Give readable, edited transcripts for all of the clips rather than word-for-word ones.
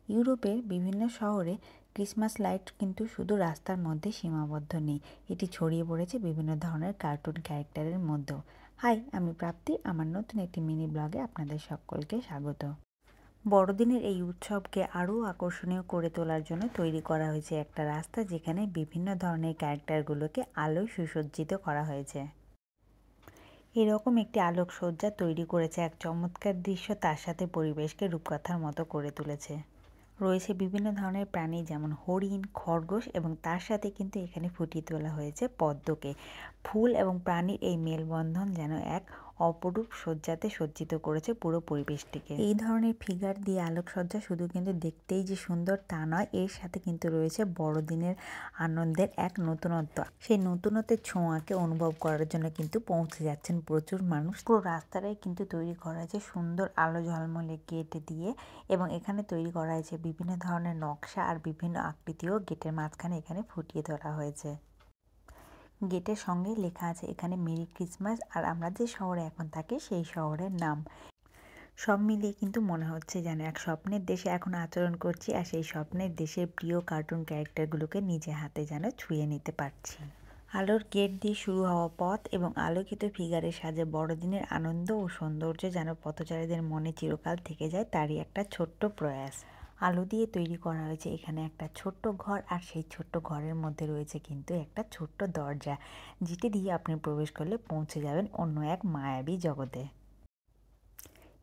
ইউরোপের বিভিন্ন শহরে ক্রিসমাস লাইট কিন্তু শুধু রাস্তার মধ্যে সীমাবদ্ধ নেই, এটি ছড়িয়ে পড়েছে বিভিন্ন ধরনের কার্টুন ক্যারেক্টারের মধ্যেও। হাই, আমি প্রাপ্তি। আমার নতুন একটি মিনি ব্লগে আপনাদের সকলকে স্বাগত। বড়দিনের এই উৎসবকে আরও আকর্ষণীয় করে তোলার জন্য তৈরি করা হয়েছে একটা রাস্তা, যেখানে বিভিন্ন ধরনের ক্যারেক্টারগুলোকে আলোয় সুসজ্জিত করা হয়েছে। এরকম একটি আলোকসজ্জা তৈরি করেছে এক চমৎকার দৃশ্য, তার সাথে পরিবেশকে রূপকথার মতো করে তুলেছে। রয়েছে বিভিন্ন ধরনের প্রাণী, যেমন হরিণ, খরগোশ, এবং তার সাথে কিন্তু এখানে ফুটিয়ে তোলা হয়েছে পদ্মকে। ফুল এবং প্রাণীর এই মেলবন্ধন যেন এক অপরূপ সজ্জাতে সজ্জিত করেছে পুরো পরিবেশটিকে। এই ধরনের ফিগার দিয়ে আলোকসজ্জা শুধু কিন্তু দেখতেই যে সুন্দর তা নয়, এর সাথে কিন্তু রয়েছে বড়দিনের আনন্দের এক নতুনত্ব। সেই নতুনত্বের ছোঁয়াকে অনুভব করার জন্য কিন্তু পৌঁছে যাচ্ছেন প্রচুর মানুষ। পুরো রাস্তাটাই কিন্তু তৈরি করা হয়েছে সুন্দর আলো ঝলমলে গেট দিয়ে, এবং এখানে তৈরি করা হয়েছে বিভিন্ন ধরনের নকশা আর বিভিন্ন আকৃতিও গেটের মাঝখানে এখানে ফুটিয়ে তোলা হয়েছে। গেটের সঙ্গে লেখা আছে এখানে মেরি ক্রিসমাস, আর আমরা যে শহরে এখন থাকি সেই শহরের নাম। সব মিলিয়ে কিন্তু মনে হচ্ছে যেন এক স্বপ্নের দেশে এখন আচরণ করছি, আর সেই স্বপ্নের দেশের প্রিয় কার্টুন ক্যারেক্টারগুলোকে নিজে হাতে যেন ছুঁয়ে নিতে পারছি। আলোর গেট দিয়ে শুরু হওয়া পথ এবং আলোকিত ফিগারের সাজে বড়দিনের আনন্দ ও সৌন্দর্য যেন পথচারীদের মনে চিরকাল থেকে যায়, তারই একটা ছোট্ট প্রয়াস। আলো দিয়ে তৈরি করা হয়েছে এখানে একটা ছোট্ট ঘর, আর সেই ছোট্ট ঘরের মধ্যে রয়েছে কিন্তু একটা ছোট্ট দরজা, যেটি দিয়ে আপনি প্রবেশ করলে পৌঁছে যাবেন অন্য এক মায়াবী জগতে।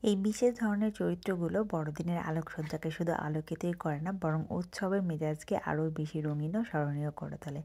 এই বিশেষ ধরনের চরিত্রগুলো বড়দিনের আলোকসজ্জাকে শুধু আলোকিতই করে না, বরং উৎসবের মেজাজকে আরও বেশি রঙিন ও স্মরণীয় করে তোলে।